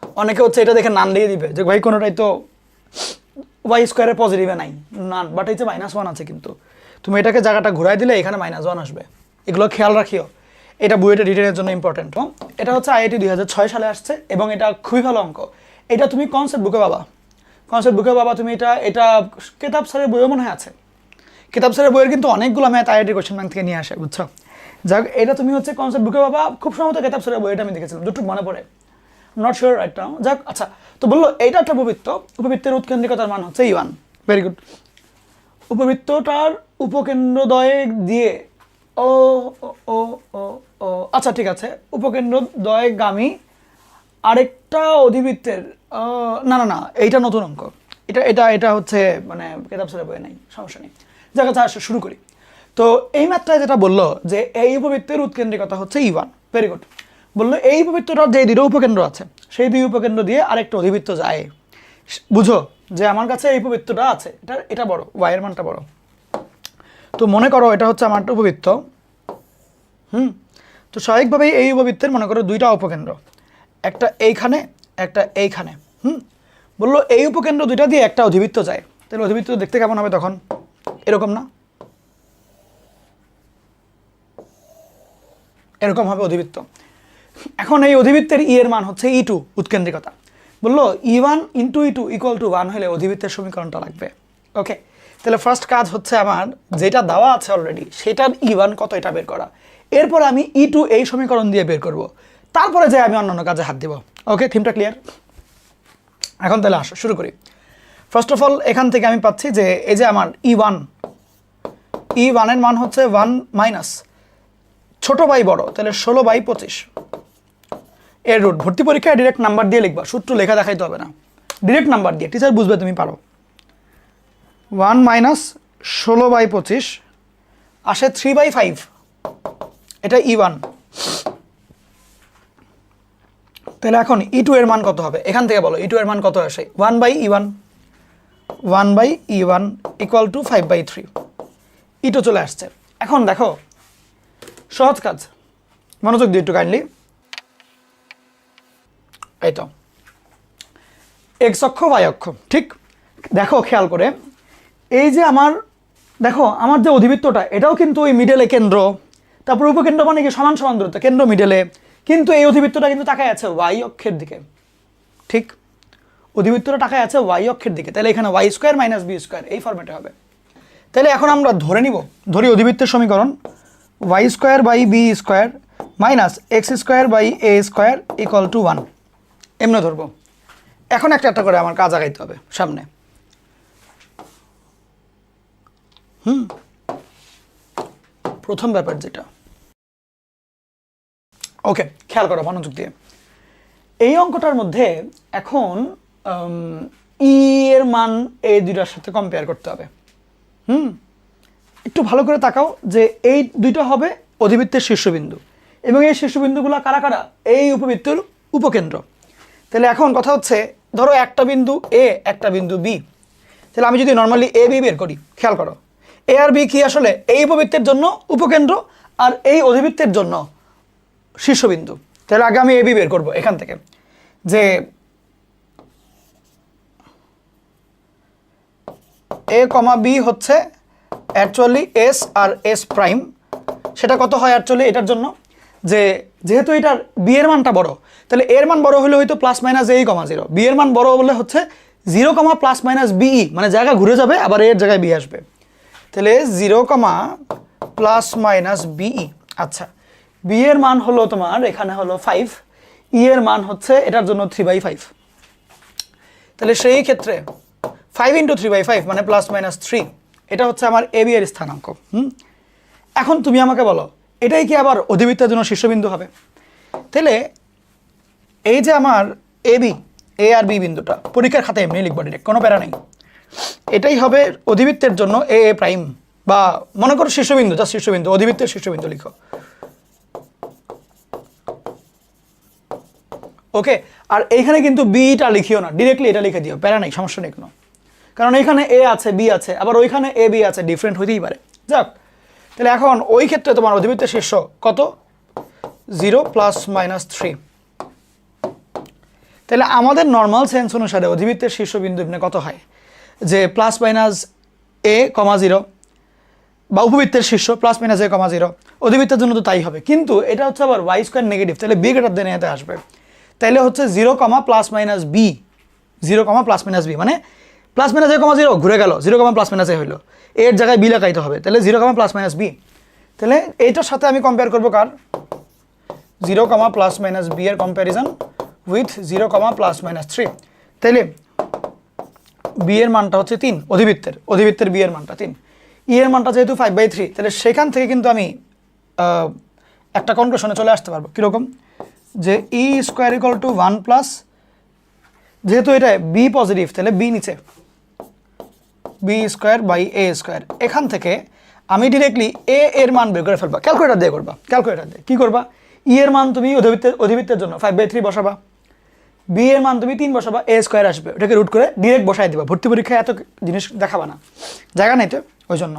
অনেকে হচ্ছে এটা দেখে নান দিয়ে দিবে যে ভাই কোনোটাই তো ওয়াই স্কোয়ারের পজিটিভে নাই নান, বাট এই যে -1 আছে, কিন্তু তুমি এটাকে জায়গাটা ঘুরাই দিলে এখানে -1 আসবে। এগুলো খেয়াল রাখিও, এটা বুয়েটের রিটেনের জন্য ইম্পর্টেন্ট। এটা হচ্ছে আইআইটি 2006 সালে আসছে এবং এটা খুবই ভালো অঙ্ক। এটা তুমি কনসেপ্ট বুকে পাবা, কনসেপ্ট বুকে পাবা তুমি। এটা কেতাব স্যারের বইও মনে হয় আছে। কেতাব স্যারের বইয়ের কিন্তু অনেকগুলো ম্যাথ আইআইটি কোশ্চেন ব্যাংক থেকে নিয়ে আসে, বুঝছো। যাক, এটা তুমি হচ্ছে কনসেপ্ট বুকে পাবা, খুব সম্ভবত কেতাব স্যারের বইটা আমি দেখেছিলাম, যতটুকু মনে পড়ে, নট শিওর রাইট নাও। যাক, আচ্ছা, তো বললো এইটা একটা উপবৃত্ত, উপবৃত্তের উৎকেন্দ্রিকতার মান হচ্ছে E1। Very good. উপবৃত্তটার উপকেন্দ্রদ্বয় দিয়ে ও ও ও ও ও আচ্ছা ঠিক আছে, উপকেন্দ্রদ্বয়গামী আরেকটা অধিবৃত্তের না না না, এইটা নতুন অঙ্ক। এটা এটা এটা হচ্ছে মানে কেতাব স্যারের বইয়ে নাই, সমস্যা নেই। যাক, আচ্ছা শুরু করি। তো এই ম্যাথটায় যেটা বললো যে এই উপবৃত্তের উৎকেন্দ্রিকতা হচ্ছে E1। Very good. বললো এই উপবৃত্তটার যে দুটো উপকেন্দ্র আছে সেই দুই উপকেন্দ্র দিয়ে আরেকটা অধিবৃত্ত যায়। বুঝো যে আমার কাছে এই উপবৃত্তটা আছে, এটা বড়, y এর মানটা বড়। তো মনে করো এটা হচ্ছে আমার একটা উপবৃত্ত। তো স্বাভাবিকভাবেই এই উপবৃত্তের মনে করো দুইটা উপকেন্দ্র, একটা এইখানে, একটা এইখানে। বললো এই উপকেন্দ্র দুইটা দিয়ে একটা অধিবৃত্ত যায়, তাহলে অধিবৃত্ত দেখতে কেমন হবে তখন? এরকম না? এরকম হবে অধিবৃত্ত। এখন এই অধিবৃত্তের ই এর মান হচ্ছে E2, উৎকেন্দ্রিকতা। বললো E1 × E2 = 1 হলে অধিবৃত্তের সমীকরণটা লাগবে। ওকে, তাহলে ফার্স্ট কাজ হচ্ছে আমার যেটা দেওয়া আছে অলরেডি সেটার E1 কত এটা বের করা। এরপর আমি E2 এই সমীকরণ দিয়ে বের করব, তারপরে যে আমি অন্যান্য কাজে হাত দিব। ওকে, থিমটা ক্লিয়ার? এখন তাহলে আসো শুরু করি। ফার্স্ট অফ অল এখান থেকে আমি পাচ্ছি যে এই যে আমার E1 এর মান হচ্ছে 1 মাইনাস ছোট বাই বড়, তাহলে 16/25 এর রুট। ভর্তি পরীক্ষায় ডিরেক্ট নাম্বার দিয়ে লিখবা, সূত্র লেখা দেখাইতে হবে না, ডিরেক্ট নাম্বার দিয়ে, টিচার বুঝবে তুমি পারো। 1 মাইনাস 16/25 আসে 3/5, এটা E1। তাহলে এখন E2 এর মান কত হবে এখান থেকে বলো, E2 এর মান কত আসে? 1/E1 = 5/3। E2 চলে আসছে। এখন দেখো সহজ কাজ, মনোযোগ দিয়ে একটু কাইন্ডলি। এই তো এক্স অক্ষ ওয়াই অক্ষ, ঠিক? দেখো খেয়াল করে, এই যে আমার দেখো আমার যে অধিবৃত্তটা এটাও কিন্তু ওই মিডলে কেন্দ্র, তারপর উপকেন্দ্র মানে কি সমান সমান দূরত্ব, কেন্দ্র মিডলে, কিন্তু এই অধিবৃত্তটা কিন্তু তাকায় আছে ওয়াই অক্ষের দিকে, ঠিক? অধিবৃত্তটা তাকায় আছে ওয়াই অক্ষের দিকে, তাহলে এখানে y² - b² এই ফরম্যাটে হবে। তাহলে এখন আমরা ধরি অধিবৃত্তের সমীকরণ y² / b² - x² / a² = 1, এমনি ধরবো। এখন একটা একটা করে আমার কাজ আগাইতে হবে সামনে। প্রথম ব্যাপার যেটা, ওকে খেয়াল করো মনোযোগ দিয়ে, এই অঙ্কটার মধ্যে এখন ই এর মান এই দুইটার সাথে কম্পেয়ার করতে হবে। একটু ভালো করে তাকাও যে এই দুইটা হবে অধিবৃত্তের শীর্ষবিন্দু, এবং এই শীর্ষবিন্দুগুলো কারা কারা? এই উপবৃত্তের উপকেন্দ্র। তাহলে এখন কথা হচ্ছে ধরো একটা বিন্দু এ, একটা বিন্দু বি। তাহলে আমি যদি নর্মালি এ বি বের করি, খেয়াল করো এ আর বি কি আসলে এই উপবৃত্তের জন্য উপকেন্দ্র আর এই অধিবৃত্তের জন্য শীর্ষবিন্দু। তাহলে আগে আমি এ বি বের করবো এখান থেকে, যে এ কমা বি হচ্ছে অ্যাকচুয়ালি এস আর এস প্রাইম। সেটা কত হয় অ্যাকচুয়ালি এটার জন্য, যে যেহেতু এটার বি এর মানটা বড়, তাহলে এর মান বড় হলে হয়তো +-a, 0, বি এর মান বড় হলে হচ্ছে 0, +-be, মানে জায়গা ঘুরে যাবে আবার এর জায়গায় বি আসবে। তাহলে 0, +-be। আচ্ছা, বি এর মান হলো তোমার এখানে হলো 5, ই এর মান হচ্ছে এটার জন্য 3/5। তাহলে সেই ক্ষেত্রে 5 × 3/5 মানে +-3, এটা হচ্ছে আমার এ বি এর স্থানাঙ্ক। এখন তুমি আমাকে বলো এটাই কি আবার অধিবৃত্তের জন্য শীর্ষবিন্দু হবে? তাহলে এই যে আমার এ আর বি বিন্দুটা পরীক্ষার খাতায় এমনি লিখবো ডিরেক্ট, কোনো প্যারা নেই, এটাই হবে অধিবৃত্তের জন্য এ প্রাইম, বা মনে করো শীর্ষবিন্দু, যা শীর্ষবিন্দু, অধিবৃত্তের শীর্ষবিন্দু লিখো। ওকে, আর এইখানে কিন্তু বিটা লিখিও না, ডিরেক্টলি এটা লিখে দিও, প্যারা নেই, সমস্যা নেই কোনো, কারণ এইখানে এ আছে বি আছে, আবার ওইখানে এ বি আছে, ডিফারেন্ট হইতেই পারে। যাক, তাহলে এখন ওই ক্ষেত্রে তোমার অধিবৃত্তের শীর্ষ কত? 0 ± 3। তাহলে আমাদের নর্মাল সেন্স অনুসারে অধিবৃত্তের শীর্ষবিন্দু এমনি কত হয়, যে প্লাস মাইনাস এ কমা 0, বা উপবৃত্তের শীর্ষ প্লাস মাইনাস এ কমা 0, অধিবৃত্তের জন্য তো তাই হবে। কিন্তু এটা হচ্ছে আবার ওয়াই স্কোয়ার নেগেটিভ, তাহলে বি গ্রেটার দেন এতে আসবে। তাহলে হচ্ছে 0, plus minus b, 0, plus minus b, মানে প্লাস মাইনাস এ কমা 0 ঘুরে গেল, 0, প্লাস মাইনাস এ হইলো, এর জায়গায় বি লাগাইতে হবে, তাহলে 0, প্লাস মাইনাস বি। তাহলে এইটার সাথে আমি কম্পেয়ার করবো কার, 0, প্লাস মাইনাস বি এর কম্প্যারিজন উইথ 0, প্লাস মাইনাস 3। তাইলে বি এর মানটা হচ্ছে 3, অধিবৃত্তের বি এর মানটা 3, ই এর মানটা যেহেতু 5/3, তাহলে সেখান থেকে কিন্তু আমি একটা কনক্লুশনে চলে আসতে পারবো। কীরকম, যে e square equal to 1 plus, যেহেতু এটা বি পজিটিভ তাহলে বি নিচে, b square by a square. এখান থেকে আমি ডিরেক্টলি এ এর মান বের করে ফেলবা, ক্যালকুলেটার দিয়ে করবা। ক্যালকুলেটার দিয়ে কী করবা, ই এর মান তুমি অধিবৃত্তের জন্য 5/3 বসাবা, বি এর মান তুমি 3 বসাবা, এ স্কোয়ার আসবে, ওটাকে রুট করে ডিরেক্ট বসাই দিবা। ভর্তি পরীক্ষায় এত জিনিস দেখাবা না, জায়গা নেই তো ওই জন্য।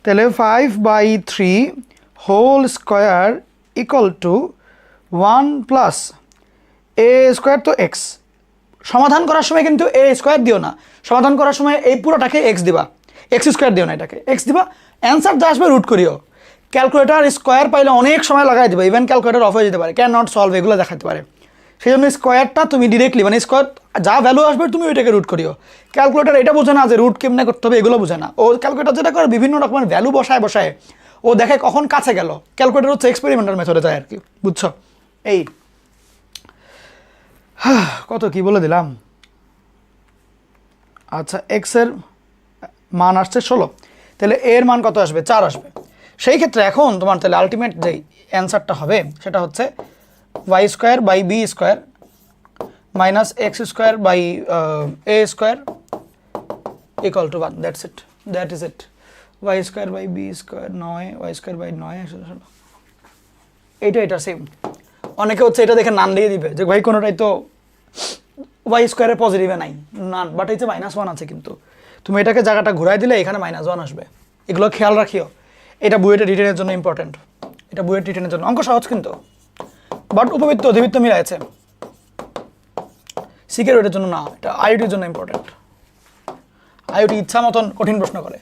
তাহলে 5/3 whole square equal to 1 plus a square, তো এক্স। সমাধান করার সময় কিন্তু এ স্কোয়ার দিও না, সমাধান করার সময় এই পুরোটাকে এক্স দিবা, এক্স স্কোয়ার দিও না, এটাকে এক্স দিবা। অ্যান্সার যা আসবে রুট করিও। ক্যালকুলেটার স্কোয়ার পাইলে অনেক সময় লাগাই দিবা, ইভেন ক্যালকুলেটার অফ হয়ে যেতে পারে, ক্যান নট সলভ এগুলো দেখাতে পারে। সেই জন্য স্কোয়ারটা তুমি ডিরেক্টলি, মানে স্কোয়ার যা ভ্যালু আসবে তুমি ওইটাকে রুট করিও। ক্যালকুলেটার এটা বোঝে না যে রুট কেমনে করতে হবে, এগুলো বোঝে না। ও ক্যালকুলেটার যেটা করে বিভিন্ন রকমের ভ্যালু বসায় ও দেখে কখন কাছে গেল। ক্যালকুলেটার হচ্ছে এক্সপেরিমেন্টাল মেথডে যায় আর কি, বুঝছো? এই কত কি বলে দিলাম। আচ্ছা, এক্স এর মান আসছে 16, তাহলে এর মান কত আসবে, 4 আসবে। সেই ক্ষেত্রে এখন তোমার তাহলে আলটিমেট যেই অ্যান্সারটা হবে সেটা হচ্ছে y square by b square minus x square by a square equal to 1। That is it. Y square by b square 9, y square by 9 এটা সেম। অনেকে হচ্ছে এটা দেখে নান দিয়ে দিবে যে ভাই কোনোটাই তো ওয়াই স্কোয়ারের পজিটিভে নাই, নান, বাট এই যে -1 আছে, কিন্তু তুমি এটাকে জায়গাটা ঘুরাই দিলে এখানে -1 আসবে। এগুলো খেয়াল রাখিও, এটা বুয়েটের রিটেনের জন্য ইম্পর্টেন্ট, এটা বুয়েট রিটেনের জন্য। অঙ্ক সহজ কিন্তু, বাট উপবৃত্ত অধিবৃত্ত মিলাইছে, সিকিউরিটির জন্য না, এটা আইওটির জন্য ইম্পর্টেন্ট। আইওটি ইচ্ছা মতন কঠিন প্রশ্ন করে।